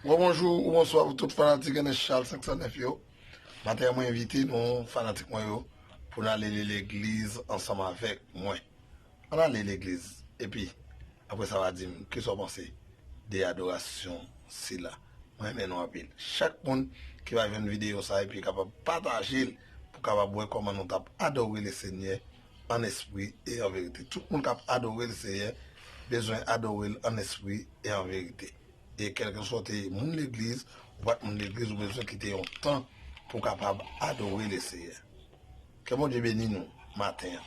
Bonjour ou bonsoir pour tous les fanatiques de Charles 509. Matin, moi invité nos fanatiques pour aller à l'église ensemble avec moi. On va aller à l'église. Et puis, après ça va dire, qu'est-ce que vous pensez des adorations, c'est là. Moi, je en pile. Chaque monde qui va voir une vidéo, ça, et puis capable de partager pour capable voir comment nous avons adoré le Seigneur en esprit et en vérité. Tout le monde qui a adoré le Seigneur, besoin d'adorer en esprit et en vérité. Et quel que soit l'église, ou pas l'église, ou besoin quitter un temps pour capable adorer le Seigneur. Que mon Dieu bénisse nous matin.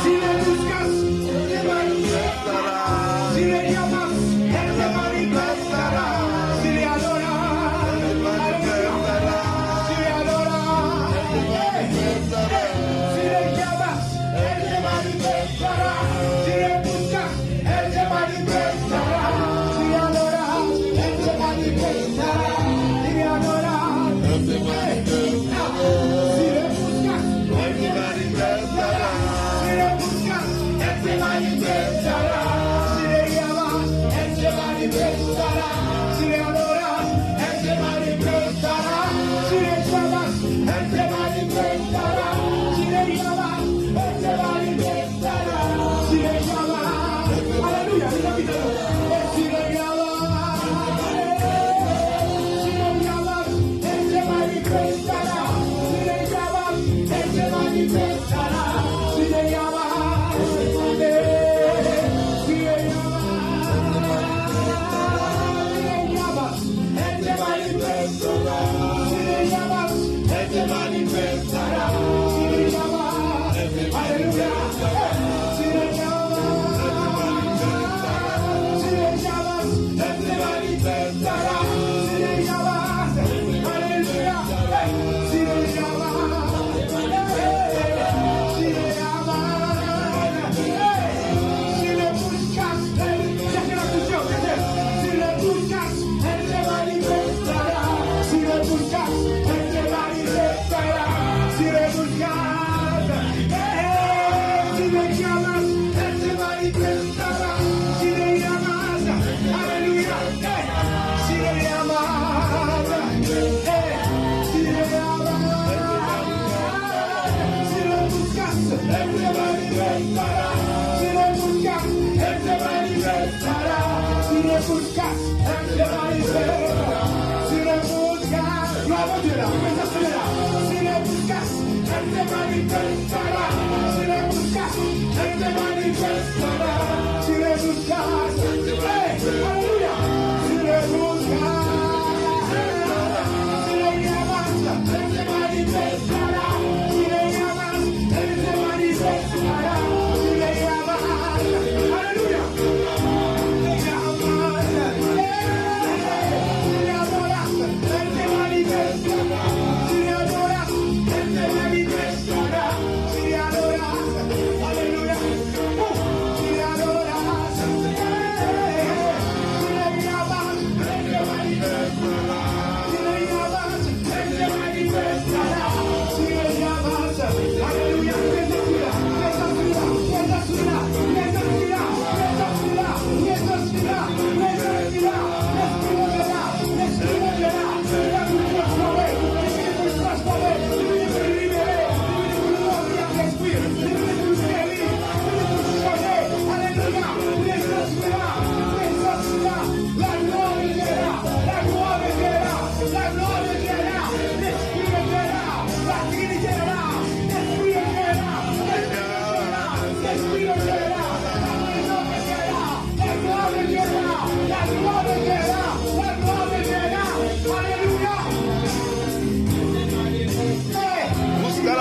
Si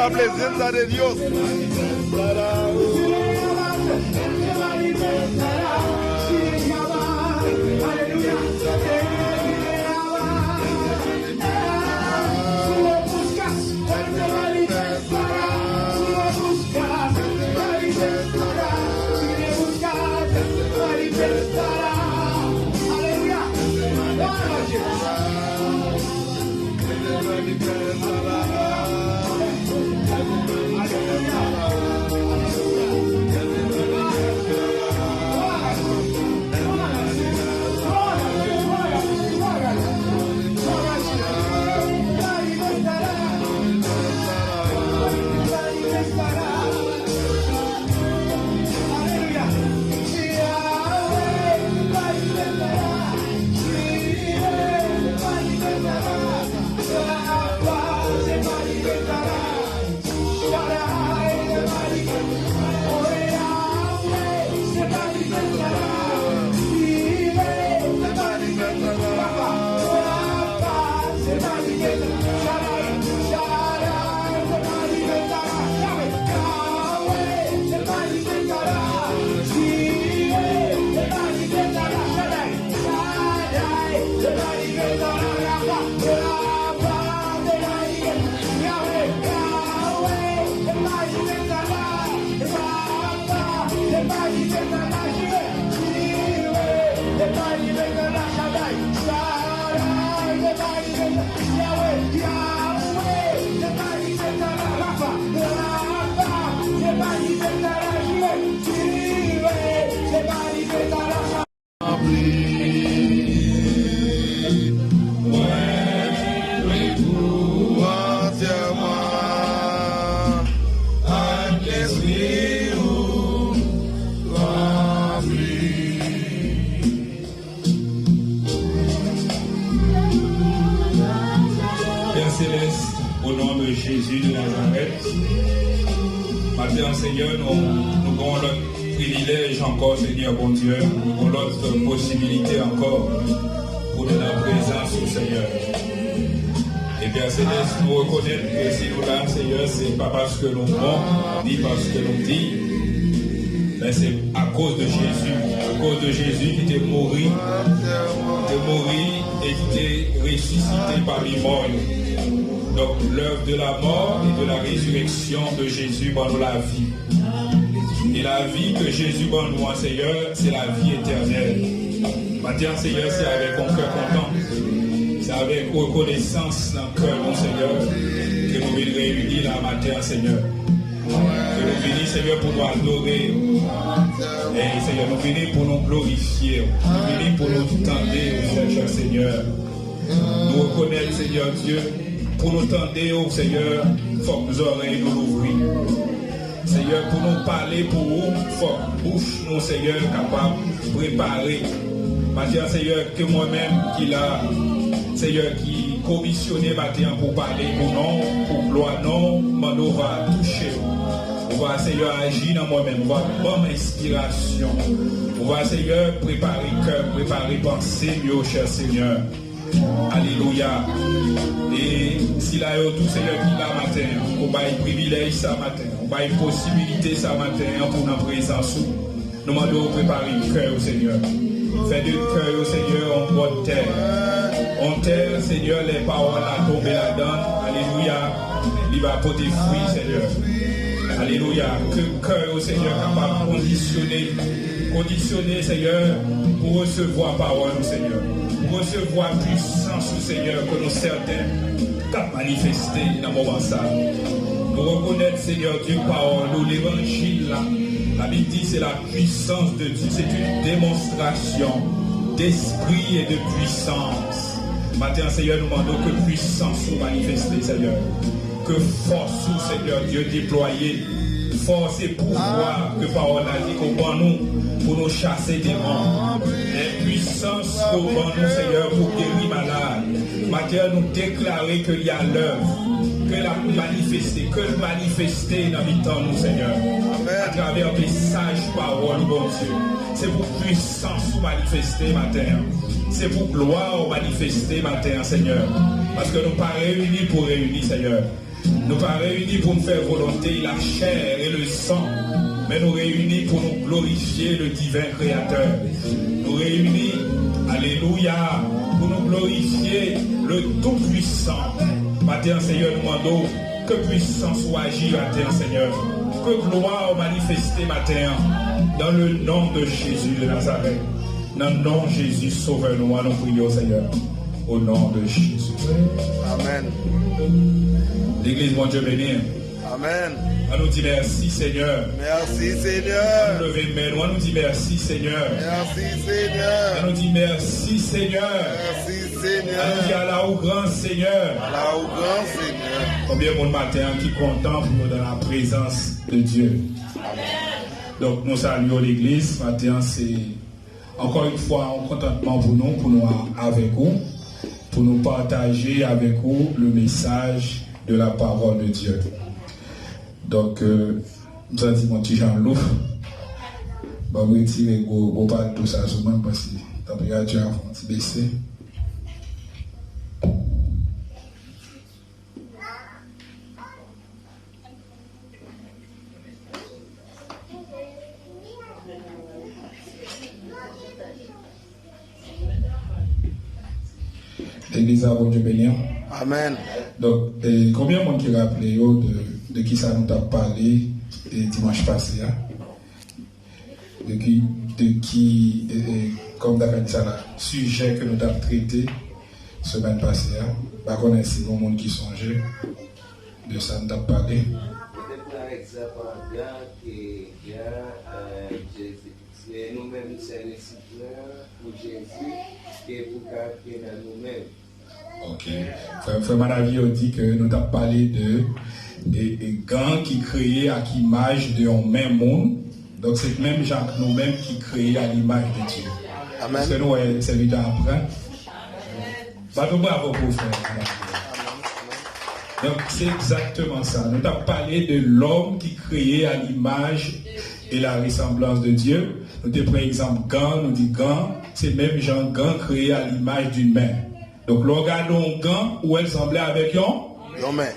la presencia de Dios. Au nom de Jésus de Nazareth, Matin, Seigneur, nous avons notre privilège encore, Seigneur, bon Dieu, nous avons notre possibilité encore pour nous la présence au Seigneur. Et bien, Seigneur, nous reconnaissons que si nous là, Seigneur, c'est pas parce que nous sommes, ni parce que nous disons, mais c'est à cause de Jésus qui était mort et qui était ressuscité parmi les morts. Donc l'œuvre de la mort et de la résurrection de Jésus dans la vie. Et la vie que Jésus donne nous, Seigneur, c'est la vie éternelle. Maintenant, Seigneur, c'est avec un cœur content. C'est avec reconnaissance dans le cœur, mon Seigneur, que nous venons réunir la matin, Seigneur. Que nous venons, Seigneur, pour nous adorer. Et Seigneur, nous venons pour nous glorifier. Nous venons pour nous tendre, Seigneur. Nous reconnaître, Seigneur Dieu, pour nous tendre, oh Seigneur, il faut que nos oreilles nous ouvrent. Seigneur, pour nous parler pour vous, il faut que bouche nous, Seigneur, capable de préparer. Maintenant, Seigneur, que moi-même qui l'a, Seigneur, qui commissionné maintenant pour parler pour nous, pour gloire, non, on va toucher. On va, Seigneur, agir dans moi-même. On va prendre inspiration. On va, Seigneur, préparer cœur, préparer pensée, mieux, cher Seigneur. Alléluia. Et si là, tout Seigneur qui l'a matin, on va y privilège ça matin, on va y possibilité ça matin pour notre présence. Nous demandons de préparer le cœur au Seigneur. Fais de cœur au Seigneur en bonne terre. En terre, Seigneur, les paroles à tomber là-dedans. Alléluia. Il va porter fruit, Seigneur. Alléluia. Que le cœur au Seigneur capable de conditionner, Seigneur, pour recevoir parole, Seigneur. Pour recevoir puissance, Seigneur, que nous certains cap manifester dans le moment ça. Nous reconnaître, Seigneur Dieu, parole, nous l'évangile là. La Bible dit c'est la puissance de Dieu, c'est une démonstration d'esprit et de puissance. Maintenant, Seigneur, nous demandons que puissance soit manifestée, Seigneur. Que force, Seigneur Dieu, déployée. Force et pouvoir que parole a dit qu'on prend nous pour nous chasser des démons. Et puissance qu'on prend nous, Seigneur, pour guérir malade. Maintenant, nous déclarer qu'il y a l'œuvre, que la manifester, que le manifester dans le temps, nous, Seigneur. À travers des sages paroles, bon Dieu. C'est pour puissance manifester matin. C'est pour gloire manifester matin, Seigneur. Parce que nous ne sommes pas réunis pour réunir, Seigneur. Nous pas réunis pour nous faire volonté, la chair et le sang, mais nous réunis pour nous glorifier le divin Créateur. Nous réunis, alléluia, pour nous glorifier le Tout-Puissant. Matin, Seigneur, nous demandons que puissance soit agir, matin, Seigneur. Que gloire manifester, matin, dans le nom de Jésus de Nazareth. Dans le nom de Jésus, sauveur-nous, nous prions, Seigneur. Au nom de Jésus. Amen. L'Église, mon Dieu béni. Amen. On nous dit merci, Seigneur. Merci, Seigneur. On nous lève les mains, on nous dit merci, Seigneur. Merci, Seigneur. On nous dit merci, Seigneur. Merci, On Seigneur. nous dit Allah au grand Seigneur. Allah au grand Seigneur. Combien mon matin qui contemple dans la présence de Dieu. Donc nous saluons l'Église. Matin, c'est encore une fois un contentement pour nous avec vous, pour nous partager avec vous le message de la parole de Dieu. Donc, nous avons dit mon petit Jean-Loup, je vais retirer vos parler tout ça sur moi parce que la température a baissé. L'église a bon Dieu béni. Amen. Donc, combien de monde qui rappelé de qui ça nous a parlé dimanche passé, hein? de qui comme d'accord dit ça là, sujet que nous avons traité semaine passée, hein? Par contre, c'est bon monde qui songeait de ça nous a parlé. Par exemple, il y a Jésus, nous-mêmes, c'est les récipients pour Jésus et pour quelqu'un dans nous-mêmes. Ok. Frère Manavi a dit que nous avons parlé de gants qui créaient à l'image de même monde. Donc c'est même gens que nous-mêmes qui créons à l'image de Dieu. Amen. Est-ce que nous c'est lui d'apprendre? Bravo pour frère. Donc c'est exactement ça. Nous avons parlé de l'homme qui créait à l'image et la ressemblance de Dieu. Nous avons pris exemple gants, nous dit gants, c'est même gens gants créés à l'image d'une main. Donc, l'on regarde un gant où elle semblait avec un.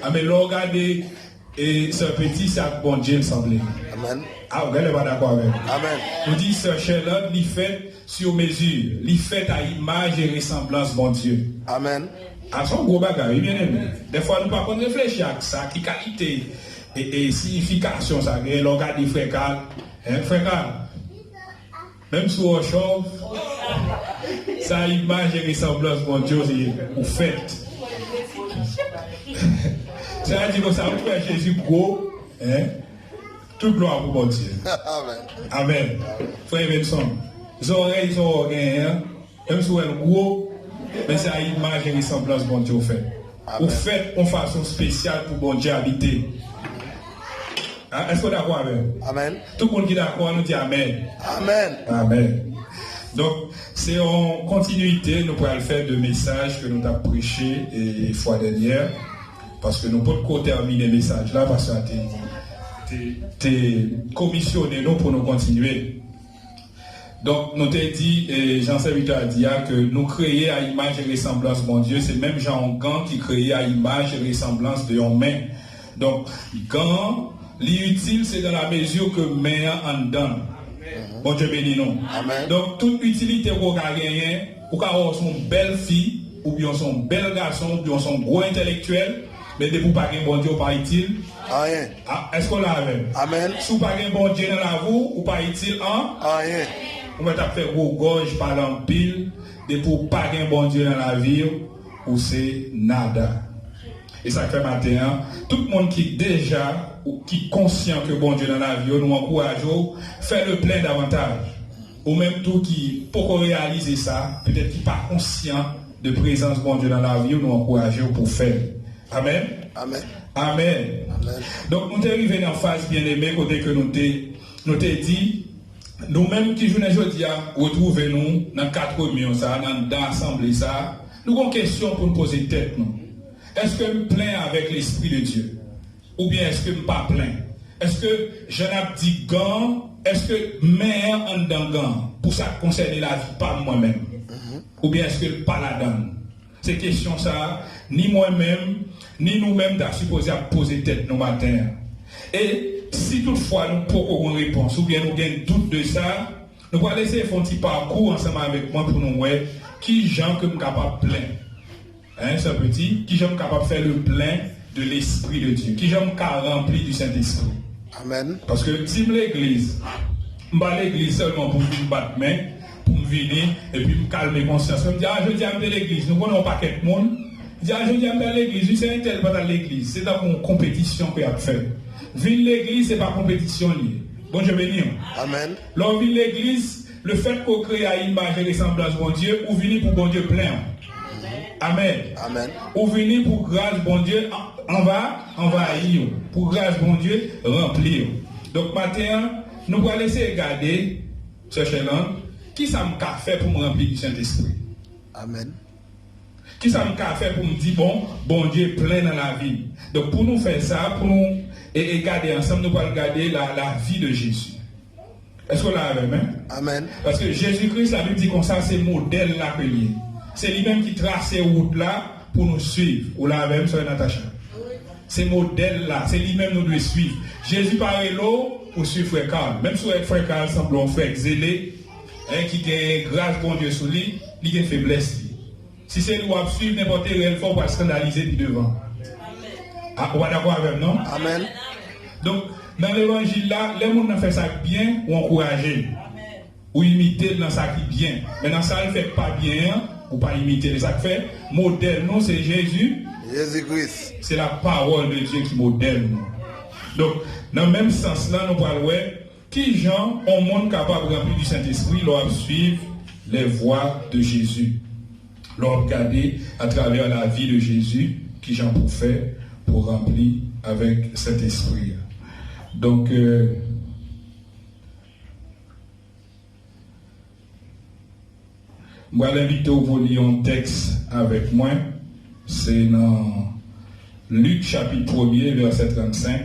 Ah, mais l'on regarde et ce petit, ça bon Dieu semblait. Amen. Ah, vous n'êtes pas d'accord avec moi. Amen. Nous dit ce Charlotte, il fait sur mesure, il fait à image et ressemblance, bon Dieu. Amen. À son gros bagage, bien aimé. Des fois, nous ne pouvons pas réfléchir à ça, qui qualité et signification, ça. Et l'on regarde les frères Carl. Hein, frère Carl. Même si on chauffe. Ça image et ressemblance, mon Dieu, c'est fait. Ça veut dire que ça vous fait Jésus gros, hein? Toute gloire pour mon Dieu. Amen. Amen. Frère Vincent, les oreilles sont organes, même si elles sont gros, mais ça image et ressemblance, mon Dieu, fait. Vous faites en façon spéciale pour mon Dieu habiter. Hein? Est-ce qu'on est d'accord avec? Amen. Tout le monde qui est d'accord, nous dit Amen. Amen. Amen. Donc, c'est en continuité, nous pourrons faire de messages que nous avons prêchés la fois dernière, parce que nous ne pouvons pas terminer les messages là, parce que tu es commissionné nous pour nous continuer. Donc, nous t'ai dit, et Jean Serviteur a dit que nous créer à image et ressemblance, mon Dieu, c'est même Jean Gant qui créait à image et ressemblance de son main. Donc, Gant, l'utile, c'est dans la mesure que main en dedans. Bon Dieu béni nous. Amen. Donc toute utilité qu'on a gagné, ou qu'on son belle fille, ou bien son bel garçon, ou bien son gros intellectuel, mais de vous pas gagner bon Dieu pas utile. Rien. Ah, est-ce qu'on l'a avec? Amen. Si vous pas gagner bon Dieu dans la vous, ou pas utile en? Rien. On va faire gros gorge par l'empile, de pour pas gagner bon Dieu dans la vie, ou c'est nada. Et ça fait matin, tout le monde qui déjà ou qui est conscient que bon Dieu dans la vie, nous encourageons, fait le plein davantage. Ou même tout qui peut réaliser ça, peut-être qui n'est pas conscient de présence bon Dieu dans la vie, nous encourageons pour faire. Amen. Amen. Amen. Amen. Donc nous sommes arrivés en phase bien aimée, côté que nous t'ai dit, nous-mêmes qui journée aujourd'hui, retrouvez-nous dans 4 millions, dans l'assemblée, ça, nous avons une question pour nous poser tête. Nous. Est-ce que je me plains avec l'Esprit de Dieu? Ou bien est-ce que je ne pas plains? Est-ce que je n'ai dit gant? Est-ce que main en dedans gant? Pour ça concerner la vie, pas moi-même. Ou bien est-ce que je pas la donne? Ces questions, ça, ni moi-même, ni nous-mêmes, t'as supposé à poser tête nos matins. Et si toutefois nous pouvons une réponse, ou bien nous avons un doute de ça, nous allons laisser faire un petit parcours ensemble avec moi pour nous voir qui gens que nous sommes capables de plein. Hein, ce petit, qui gens capable de faire le plein de l'Esprit de Dieu, qui gens capable rempli du Saint-Esprit. Amen. Parce que si l'église, je ne vais pas l'église seulement pour me battre main, pour me venir et puis me calmer conscience. Je me dis, je dis à l'église, nous ne connaissons pas quel monde. Je dis, je dis à l'église, c'est un tel pas dans l'église, c'est dans une compétition qu'il y a fait. Venir l'église, ce n'est pas compétition liée. Bon Dieu béni. Amen. Lors de l'église, le fait qu'on crée à image et ressemblance de bon Dieu, ou venir pour bon Dieu plein. Amen. Amen. Ou venir pour grâce bon Dieu envahir. Pour grâce bon Dieu remplir. Donc matin, nous allons laisser regarder ce challenge. Qui ça m'a fait pour me remplir du Saint-Esprit? Amen. Qui ça m'a fait pour me dire bon Dieu plein dans la vie. Donc pour nous faire ça, pour nous et garder ensemble, nous allons regarder la vie de Jésus. Est-ce qu'on l'a avec moi? Amen. Parce que Jésus-Christ, la Bible dit comme ça, c'est modèle là que lié. C'est lui-même qui trace ces routes là pour nous suivre. Ou là avec sur Natacha. C'est modèle là, c'est lui-même nous devons suivre. Jésus parlait l'eau pour suivre Frère Carl. Même si Frère Carl semble un frère zélé, qui a grâce bon Dieu sur lui, il a une faiblesse. Si c'est nous à suivre n'importe quel fort pour scandaliser puis devant. Ah, on va d'accord avec non? Amen. Donc, dans l'évangile là, les gens ont fait ça bien ou encouragé. Ou imiter dans ça qui bien. Mais dans ça, il ne fait pas bien, ou pas imiter. Ça fait modèle, non, c'est Jésus. Jésus-Christ. C'est la parole de Dieu qui modèle nous. Donc, dans le même sens là, nous parlons, qui gens ont monde capable de remplir du Saint-Esprit, leur suivre les voies de Jésus. Leur regarder à travers la vie de Jésus, qui gens pour faire, pour remplir avec cet esprit. Donc, je vais l'inviter à lire un texte avec moi. C'est dans Luc chapitre 1er, verset 35.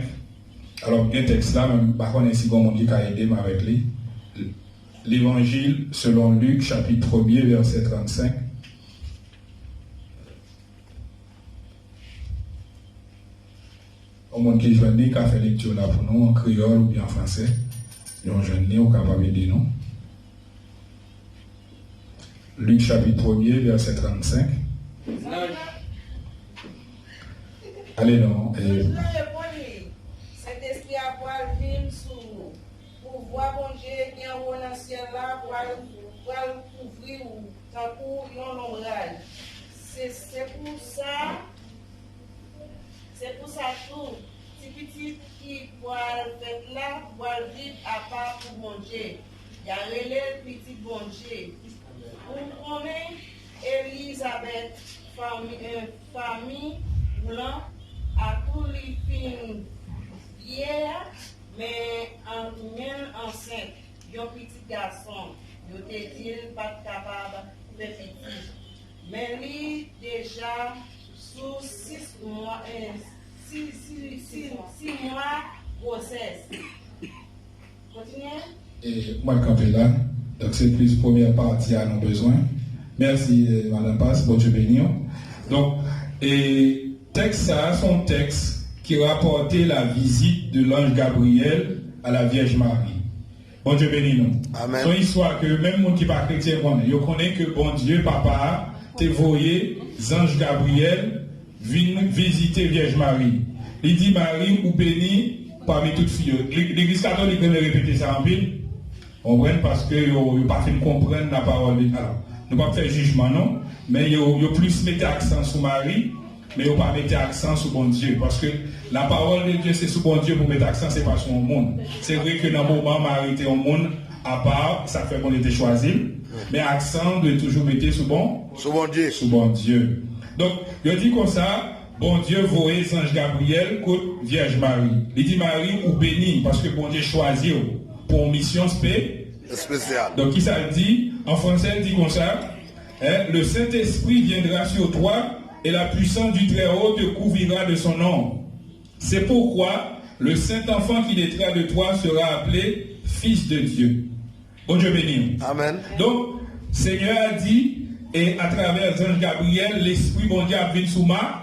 Alors, il y a un texte là, même par contre, si on dit qu'à aider avec lui. L'évangile selon Luc chapitre 1er, verset 35. Au monde qui jeune qui a fait lecture là pour nous en créole ou bien en français. Les jeunes qui sont capables d'aider nous. Luc chapitre 1er, verset 35. Allez, non. Cet esprit a pour vivre sous pour voir bon Dieu qui est en haut dans le ciel là, pour couvrir ou tant pour non ombrage. C'est pour ça tout. Si petit qui pour faire là, pour vivre à part pour bon Dieu. Il y a relève petit bon Dieu. On connaît Elisabeth, famille blanc, à tous les films hier, mais en même enceinte, un petit garçon, il était pas capable de faire petit. Mais lui, déjà, sous 6 mois, 6 mois grossesse. Continuez. Et moi, le campé là, donc c'est plus première partie à nos besoins. Merci, Madame Passe, bon Dieu béni. Donc, et texte ça, son texte qui rapportait la visite de l'ange Gabriel à la Vierge Marie. Bon Dieu béni nous. Amen. C'est une histoire que même moi qui pas chrétien connaît. Je connais que bon Dieu, papa, t'es voyé, ange Gabriel, vient visiter Vierge Marie. Il dit Marie ou béni parmi toutes filles. L'Église catholique aime répéter ça en ville. On comprend parce que ils pas fait comprendre la parole de Dieu. Alors, nous pas faire jugement non, mais ils plus mettre accent sur Marie, mais ils pas mettre accent sur bon Dieu parce que la parole de Dieu c'est sur bon Dieu pour mettre accent c'est pas sur le monde. C'est vrai que dans le moment Marie était au monde à part, ça fait qu'on était choisi, mais accent de toujours mettre sur bon Dieu. Sur bon Dieu. Donc, je dis comme ça, bon Dieu voyait l'ange Gabriel contre Vierge Marie. Il dit Marie ou béni parce que bon Dieu choisit pour une mission spéciale. Donc, qui ça dit? En français, il dit comme ça, le Saint-Esprit viendra sur toi et la puissance du Très-Haut te couvrira de son ombre. C'est pourquoi le Saint-Enfant qui naîtra de toi sera appelé Fils de Dieu. Bon Dieu béni. Amen. Donc, Seigneur a dit, Et à travers l'ange Gabriel, l'Esprit bon Dieu vient sous Marie.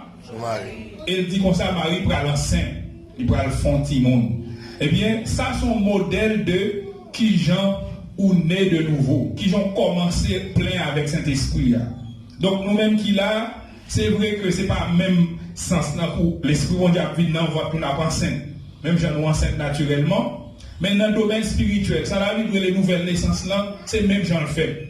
Et il dit comme ça, Marie prend l'enceinte, il prend le fond du monde. Eh bien, ça c'est un modèle de qui gens ou né de nouveau, qui ont commencé plein avec Saint-Esprit. Donc nous-mêmes qui là, c'est vrai que c'est pas même sens là où l'Esprit bon Dieu vient dans votre enceinte. Même gens nous enceinte naturellement, mais dans le domaine spirituel, ça va vivre les nouvelles naissances là, c'est même gens le fait.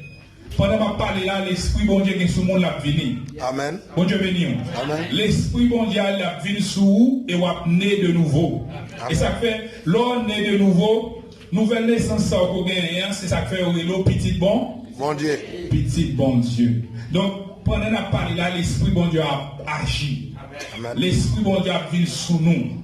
Pendant que je parle là, l'Esprit bon Dieu qui est sur le monde l'a venu. Amen. Bon Dieu béni. Amen. L'Esprit bon Dieu l'a venu sur vous et va né de nouveau. Amen. Et ça fait, l'on né de nouveau, nouvelle naissance ça qu'on gagne, c'est ça qui fait le petit bon Dieu. Petit bon Dieu. Donc, pendant que je parle là, l'Esprit bon Dieu a agi. Amen. L'Esprit bon Dieu a venu sur nous.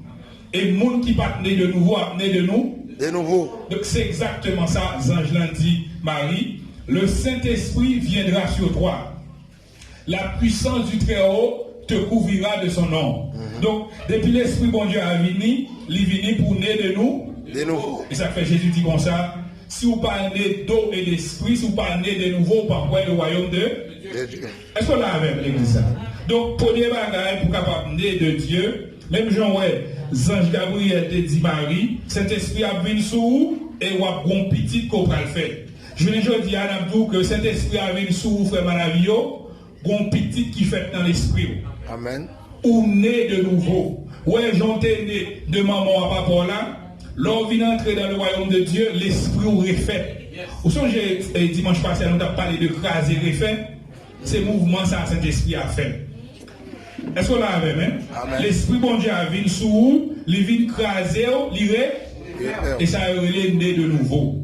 Et le monde qui va né de nouveau a né de nous. De nouveau. Donc, c'est exactement ça, Zange l'a dit, Marie. Le Saint-Esprit viendra sur toi. La puissance du Très-Haut te couvrira de son nom. Donc, depuis l'Esprit bon Dieu a venu, il est venu pour naître de nous. De nouveau. Et ça fait Jésus dit comme ça, si vous parlez d'eau et d'esprit, si vous parlez de nouveau, vous parlez le royaume de Dieu. Est-ce qu'on l'a avec l'église? Donc, pour des bagailles, pour capable naître de Dieu, même Jean, ouais, Zange Gabriel te dit Marie, Saint-Esprit a venu sur vous et vous avez un petit qu'on va le faire. Je viens de dire à Nabdou que Saint-Esprit a venu sur vous, frère Malavio, un petit qui fait dans l'esprit. Amen. Ou né de nouveau. Ouais, j'en ai né de maman à papa là. L'on vient entrer dans le royaume de Dieu, l'esprit ou refait. Vous savez, dimanche passé, on a parlé de craser refait. C'est mouvement ça, Saint-Esprit a fait. Est-ce qu'on l'a avec même? L'esprit bon Dieu a venu sur vous, il vient craser, et ça a relé né de nouveau.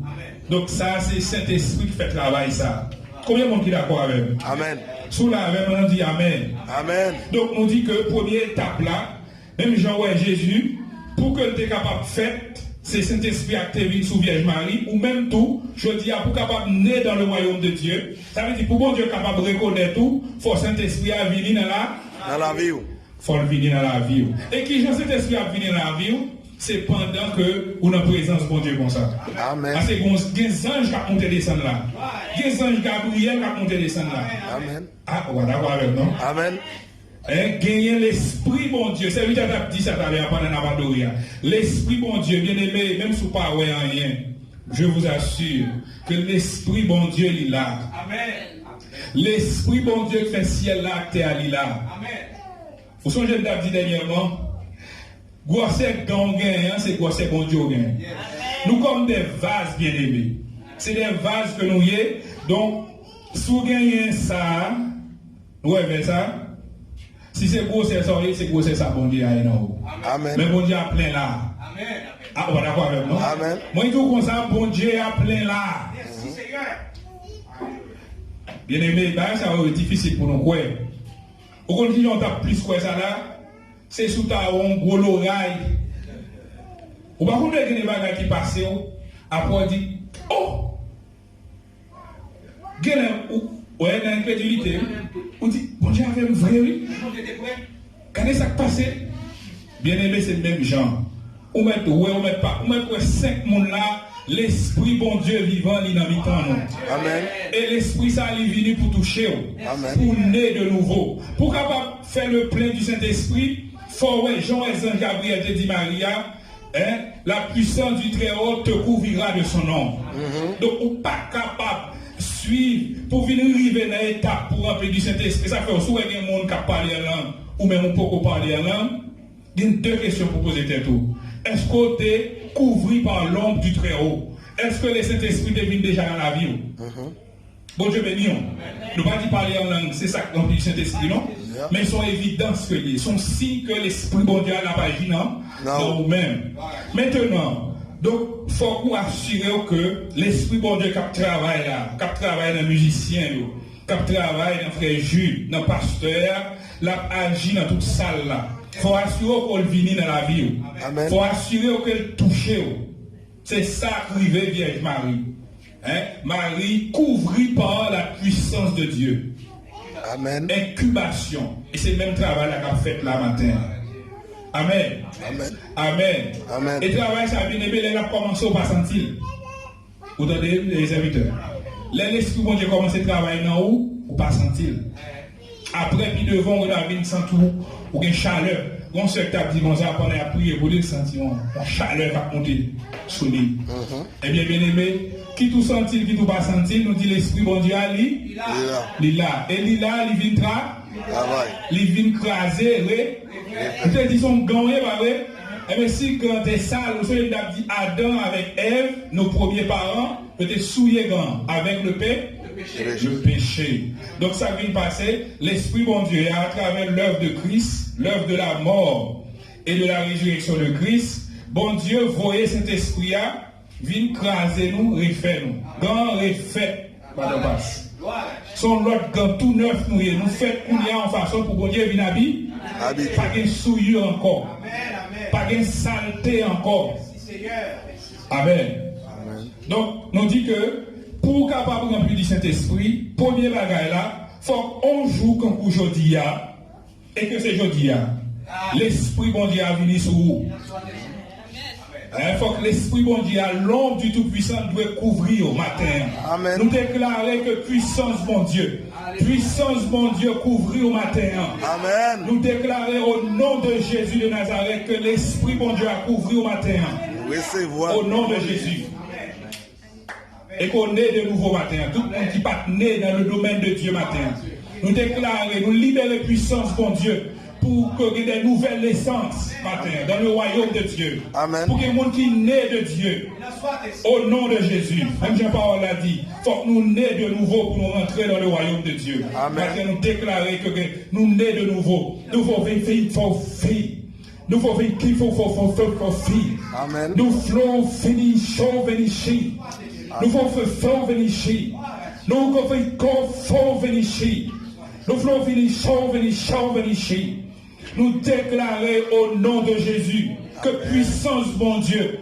Donc ça, c'est Saint-Esprit qui fait travail ça. Combien de monde qui est d'accord avec? Amen. Sous la même, on dit Amen. Amen. Donc on dit que première étape là, même Jean ouais Jésus, pour que tu es capable de faire, c'est Saint-Esprit qui te venu sous Vierge Marie, ou même tout, je dis, pour capable de naître dans le royaume de Dieu. Ça veut dire, pour bon Dieu capable de reconnaître tout, il faut Saint-Esprit à venir dans la vie. Il faut venir dans la vie. Et qui Jean Saint-Esprit à venir dans la vie, c'est pendant que vous êtes en présence de bon Dieu comme ça. Amen. Parce que il y a des anges qui ont monté descendre là. Il y a des anges Gabriel qui ont monté descendre là. Amen. Ah, on va d'accord avec nous. Amen. Gagner l'esprit bon Dieu. C'est lui qui a dit ça pendant la. L'esprit bon Dieu, bien aimé, même si vous ne parlez rien, je vous assure que l'esprit bon Dieu il est là. Amen. L'esprit bon Dieu qui fait ciel là, terre il est là. Amen. Vous songez de dit dernièrement, Gossec dans gain, c'est Gossec bon Dieu gain. Nous comme des vases bien aimés. C'est des vases que nous y est. Donc, si vous gagnez ça, vous avez ça. Si c'est gros, c'est ça, c'est gros, c'est ça, bon Dieu, Amen. Mais bon Dieu a plein là. Amen. Ah, on va d'accord avec nous? Amen. Moi, je dis comme ça, bon Dieu a plein là. Bien aimé, ça va être difficile pour nous, quoi. Au contraire, on a plus quoi ça là, c'est sous ta gros l'oreille. Ou pas qu'on a des bagages qui passent, après on dit, oh! Ouais, dans l'incrédulité, on dit, bon Dieu avait un vrai, oui. Quand est-ce qui passe? Bien aimé, c'est le même genre. On met ouais, on met pas. On met 5 monde là, l'esprit bon Dieu vivant, il dans mi-temps. Amen. Et l'esprit ça, il est venu pour toucher. Amen. Pour naître de nouveau. Pour capable faire le plein du Saint-Esprit, faut ouais, Jean et Saint Gabriel te dit Maria, hein, la puissance du Très-Haut te couvrira de son nom. Donc, on n'est pas capable suivre pour venir arriver dans l'étape pour remplir du Saint-Esprit. Ça fait soit il y a un monde qui parle en langue ou même on peut parler en langue. Il y a 2 questions pour poser tout. Est-ce que tu es couvert par l'ombre du Très-Haut? Est-ce que le Saint-Esprit te vient déjà dans la vie? Bon Dieu béni. Nous ne pas dire parler en langue, c'est ça qui remplit du Saint-Esprit, non? Mais ils sont évidences que ils sont signes que l'Esprit bon Dieu n'a pas agi dans vous-même. Maintenant, donc, il faut qu'on assure que l'Esprit bon Dieu qui travaille là, qui travaille dans les musiciens, qui travaille dans les frères Jules, dans les pasteurs, l'a agi dans toute salle là. Il faut assurer qu'on vienne dans la vie. Il faut assurer qu'elle touche. C'est ça qui arrive Vierge Marie. Hein? Marie couvrie par la puissance de Dieu. Amen. Incubation. Et c'est le même travail qu'a fait là matin. Amen. Amen. Amen. Amen. Et travail, ça vient de elle a commencé au pas sentir. Vous entendez les serviteurs? L'esprit bon Dieu commence à travailler dans où? ou pas sentir. Après, puis devant, on a une sentir ou une chaleur. On se tape, on a pendant la prière, vous le sentir, une chaleur va monter sur lui. Eh bien, bien aimé, qui tout sentir, qui tout pas sentir, nous dit l'esprit bon Dieu, il là. Et il là, il vient craser, oui. Peut-être qu'ils sont gagnés, oui. Eh bien, si quand t'es sale, vous savez, dit Adam avec Ève, nos premiers parents, peut-être souillés avec le péché. Donc ça vient passer, l'Esprit bon Dieu, à travers l'œuvre de Christ, l'œuvre de la mort et de la résurrection de Christ, bon Dieu, voyez cet esprit-là, vient craser nous, refait nous. Grand refait, pas de passe. Son l'autre gant tout neuf nous fait qu'on y a en façon pour bon Dieu venir habiter. Pas de souillure encore. Pas de saleté encore. Amen. Donc, nous dit que pour capable remplir du Saint-Esprit, premier bagage là, faut qu'on joue comme aujourd'hui et que c'est aujourd'hui l'Esprit bon Dieu a venu sur vous. Il faut que l'Esprit bon Dieu, l'ombre du Tout-Puissant, doit couvrir au matin. Amen. Nous déclarer que puissance bon Dieu couvrir au matin. Amen. Nous déclarer au nom de Jésus de Nazareth que l'Esprit bon Dieu a couvrir au matin. Au nom de Jésus. Et qu'on est de nouveau matin. Tout le monde qui pas né dans le domaine de Dieu matin. Nous déclarer, nous libérer puissance bon Dieu. Pour que y ait des nouvelles naissances matin dans le royaume de Dieu. Amen. Pour que les gens qui naissent de Dieu, au nom de Jésus, même Jean-Paul l'a dit, il faut que nous naissions de nouveau pour nous rentrer dans le royaume de Dieu. Amen. Parce que nous déclarer que nous naissons de nouveau. Nous faut vivre pour filles. Nous faut vivre qu'il faut filles. Amen. Nous voulons finir chaud venir. Nous voulons faire venir. Nous voulons faire venir. Nous voulons finir chaud venir. Nous déclarer au nom de Jésus que puissance bon Dieu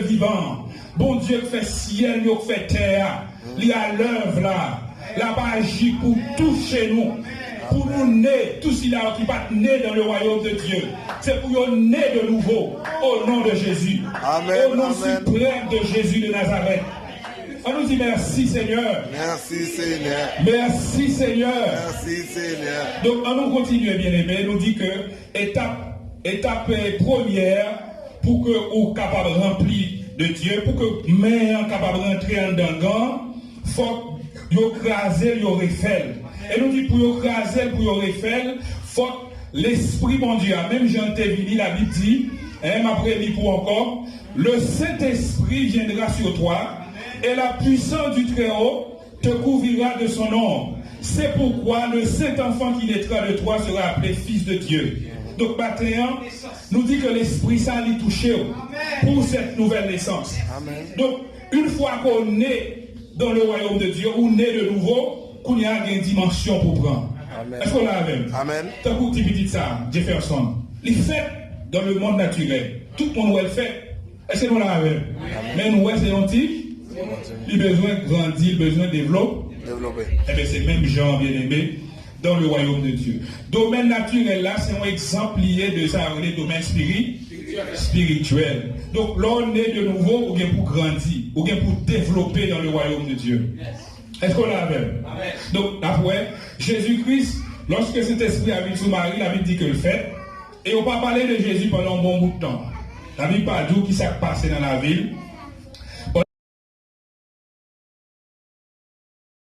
vivant, bon Dieu qui fait ciel, qui fait terre, il y a l'œuvre là, la magie pour toucher nous, pour nous naître, tous ceux qui ne pas né dans le royaume de Dieu, c'est pour nous naître de nouveau au nom de Jésus, au nom suprême de Jésus de Nazareth. On nous dit merci Seigneur. Merci Seigneur. Merci Seigneur. Merci Seigneur. Donc on nous continue bien aimé, nous dit que étape première pour que vous capable de remplir de Dieu, pour que main capable de rentrer en dedans, faut vous craser, vous refaire. Et nous dit pour vous craser, pour vous refaire, faut l'Esprit bon Dieu, même Jean Tévini, la Bible dit, après dit pour encore, le Saint-Esprit viendra sur toi. Et la puissance du Très-Haut te couvrira de son ombre. C'est pourquoi le Saint-Enfant qui naîtra de toi sera appelé Fils de Dieu. Donc, matin, nous dit que l'Esprit Saint l'y touche pour cette nouvelle naissance. Amen. Donc, une fois qu'on est dans le royaume de Dieu, on est de nouveau, qu'on y a une dimension pour prendre. Amen. Est-ce qu'on l'a avec? Amen. Tant que tu dis ça, Jefferson, il fait dans le monde naturel. Tout le monde le fait. Est-ce que nous l'avons avec? Mais nous, c'est antique. Il a besoin de grandir, il a besoin de développer. Eh bien, c'est même genre bien aimé dans le royaume de Dieu. Domaine naturel là, c'est un exemple lié de ça, le domaine spirituel. Donc là, on est de nouveau, ou bien pour grandir, ou bien pour développer dans le royaume de Dieu. Est-ce qu'on l'a même? Donc après, Jésus-Christ, lorsque cet esprit a vu sous Marie, la Bible dit que le fait, et on va parler de Jésus pendant un bon bout de temps. La Bible pas dit qui s'est passé dans la ville.